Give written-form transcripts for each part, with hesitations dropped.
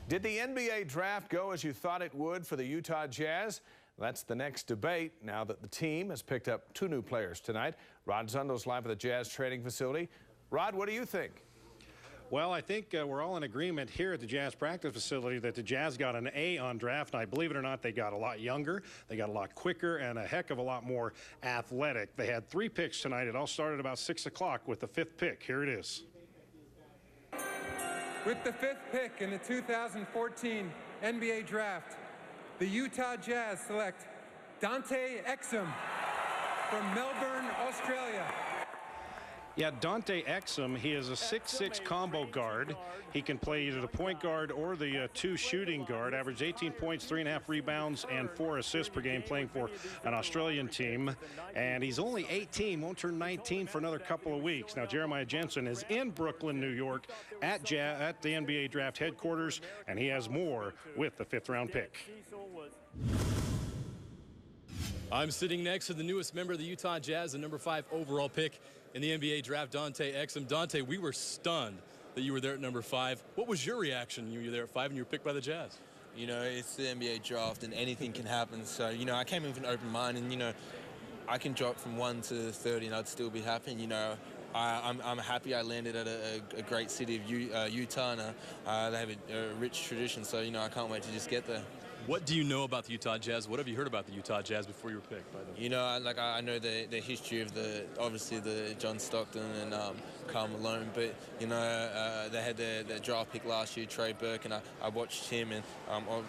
Did the NBA draft go as you thought it would for the Utah Jazz? That's the next debate now that the team has picked up 2 new players tonight. Rod Zundel's live at the Jazz training facility. Rod, what do you think? Well, I think we're all in agreement here at the Jazz practice facility that the Jazz got an A on draft night. Believe it or not, they got a lot younger, they got a lot quicker, and a heck of a lot more athletic. They had 3 picks tonight. It all started about 6 o'clock with the 5th pick. Here it is. With the 5th pick in the 2014 NBA Draft, the Utah Jazz select Dante Exum from Melbourne, Australia. Yeah, Dante Exum, he is a 6'6" combo guard. He can play either the point guard or the 2 shooting guard. Averaged 18 points, 3.5 rebounds, and 4 assists per game playing for an Australian team. And he's only 18, won't turn 19 for another couple of weeks. Now, Jeremiah Jensen is in Brooklyn, New York at the NBA Draft headquarters, and he has more with the 5th round pick. I'm sitting next to the newest member of the Utah Jazz, the number 5 overall pick in the NBA draft, Dante Exum. Dante, we were stunned that you were there at number 5. What was your reaction when you were there at 5 and you were picked by the Jazz? You know, it's the NBA draft and anything can happen. So, you know, I came in with an open mind and, you know, I can drop from 1 to 30 and I'd still be happy. You know, I'm happy I landed at a great city of Utah, and they have a rich tradition. So, you know, I can't wait to just get there. What do you know about the Utah Jazz? What have you heard about the Utah Jazz before you were picked? By the way? You know, I know the history of obviously the John Stockton and Karl Malone, but you know they had their draft pick last year, Trey Burke, and I watched him, and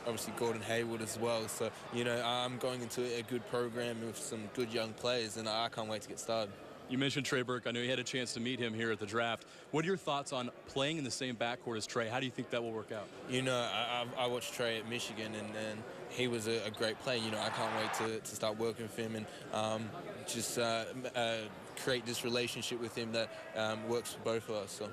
obviously Gordon Hayward as well. So you know I'm going into a good program with some good young players, and I can't wait to get started. You mentioned Trey Burke. I know you had a chance to meet him here at the draft. What are your thoughts on playing in the same backcourt as Trey? How do you think that will work out? You know, I watched Trey at Michigan, and he was a great player. You know, I can't wait to start working with him and just create this relationship with him that works for both of us. So.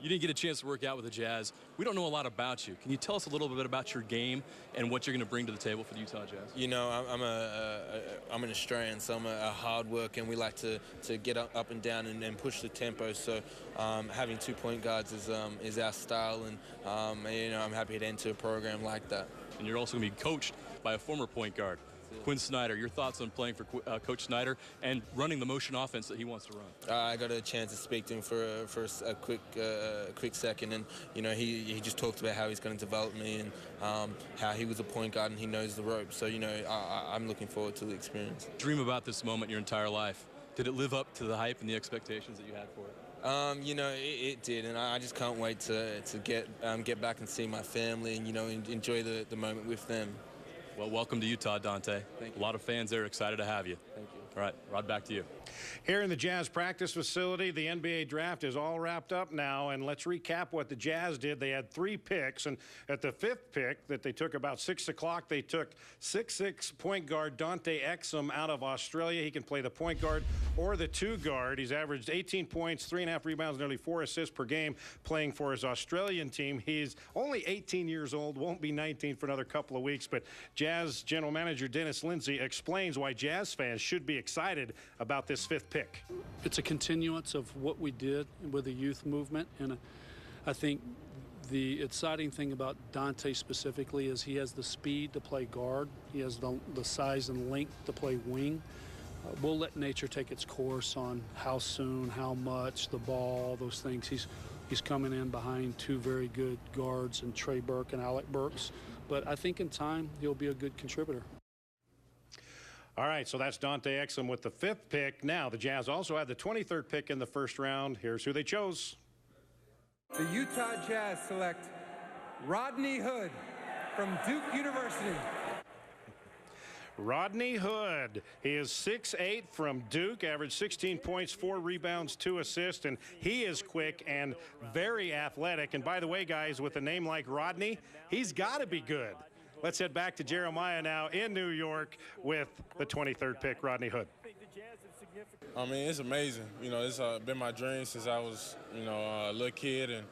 You didn't get a chance to work out with the Jazz. We don't know a lot about you. Can you tell us a little bit about your game and what you're going to bring to the table for the Utah Jazz? You know, I'm an Australian, so I'm a hard worker, and we like to get up and down and push the tempo. So having 2 point guards is our style, and you know, I'm happy to enter a program like that. And you're also going to be coached by a former point guard, Quinn Snyder. Your thoughts on playing for Coach Snyder and running the motion offense that he wants to run? I got a chance to speak to him for a quick second, and you know he just talked about how he's going to develop me and how he was a point guard and he knows the ropes. So you know I'm looking forward to the experience. Dream about this moment your entire life. Did it live up to the hype and the expectations that you had for it? You know, it did, and I just can't wait to get back and see my family and, you know, enjoy the moment with them. Well, welcome to Utah, Dante. Thank you. A lot of fans there excited to have you. Thank you. All right, Rod, back to you. Here in the Jazz practice facility, the NBA draft is all wrapped up now, and let's recap what the Jazz did. They had 3 picks, and at the 5th pick that they took about 6 o'clock, they took 6'6" point guard Dante Exum out of Australia. He can play the point guard or the 2 guard. He's averaged 18 points, 3.5 rebounds, nearly 4 assists per game playing for his Australian team. He's only 18 years old, won't be 19 for another couple of weeks, but Jazz general manager Dennis Lindsay explains why Jazz fans should be excited about this 5th pick. It's a continuance of what we did with the youth movement, and I think the exciting thing about Dante specifically is he has the speed to play guard. He has the size and length to play wing. We'll let nature take its course on how soon, how much, the ball, those things. He's coming in behind 2 very good guards in Trey Burke and Alec Burks, but I think in time he'll be a good contributor. All right, so that's Dante Exum with the 5th pick. Now, the Jazz also had the 23rd pick in the 1st round. Here's who they chose. The Utah Jazz select Rodney Hood from Duke University. Rodney Hood. He is 6'8" from Duke, averaged 16 points, 4 rebounds, 2 assists, and he is quick and very athletic. And by the way, guys, with a name like Rodney, he's got to be good. Let's head back to Jeremiah now in New York with the 23rd pick, Rodney Hood. I mean, it's amazing. You know, it's been my dream since I was, you know, a little kid, and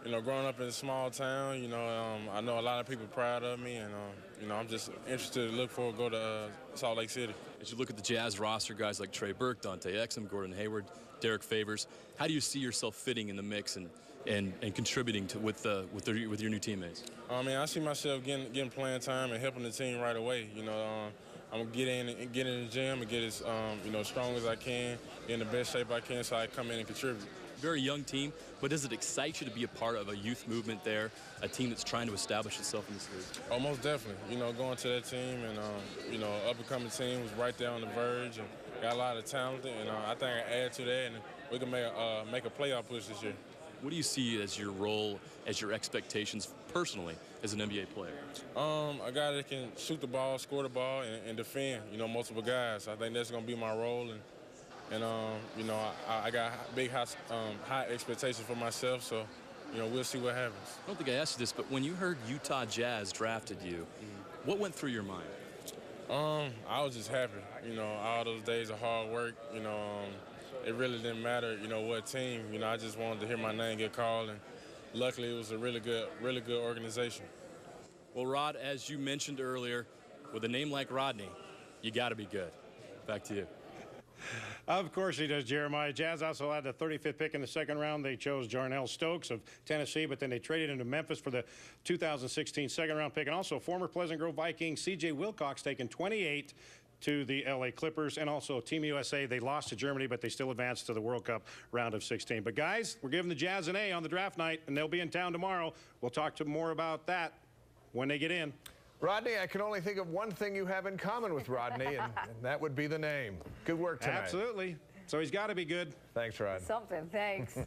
you know, growing up in a small town, you know, I know a lot of people proud of me, and you know, I'm just interested to look forward to go to Salt Lake City. As you look at the Jazz roster, guys like Trey Burke, Dante Exum, Gordon Hayward, Derek Favors, how do you see yourself fitting in the mix and and contributing to with your new teammates? I mean, I see myself getting playing time and helping the team right away. You know, I'm gonna get in the gym and get as strong as I can, get in the best shape I can, so I come in and contribute. Very young team, but does it excite you to be a part of a youth movement there, a team that's trying to establish itself in this league? Oh, most definitely. You know, going to that team and up-and-coming team was right there on the verge and got a lot of talent, and I think I add to that, and we can make a playoff push this year. What do you see as your role, as your expectations personally as an NBA player? A guy that can shoot the ball, score the ball, and defend, multiple guys. I think that's going to be my role. And I got high expectations for myself, so, we'll see what happens. I don't think I asked you this, but when you heard Utah Jazz drafted you, what went through your mind? I was just happy. All those days of hard work, it really didn't matter, what team. I just wanted to hear my name get called, and luckily it was a really good organization. Well, Rod, as you mentioned earlier, with a name like Rodney, you got to be good. Back to you. Of course he does, Jeremiah. Jazz also had the 35th pick in the second round. They chose Jarnell Stokes of Tennessee, but then they traded him to Memphis for the 2016 second-round pick. And also former Pleasant Grove Viking C.J. Wilcox taken 28 to the L.A. Clippers. And also Team USA, they lost to Germany, but they still advanced to the World Cup round of 16. But, guys, we're giving the Jazz an A on the draft night, and they'll be in town tomorrow. We'll talk to more about that when they get in. Rodney, I can only think of one thing you have in common with Rodney, and that would be the name. Good work tonight. Absolutely. So he's got to be good. Thanks, Rod. Something. Thanks.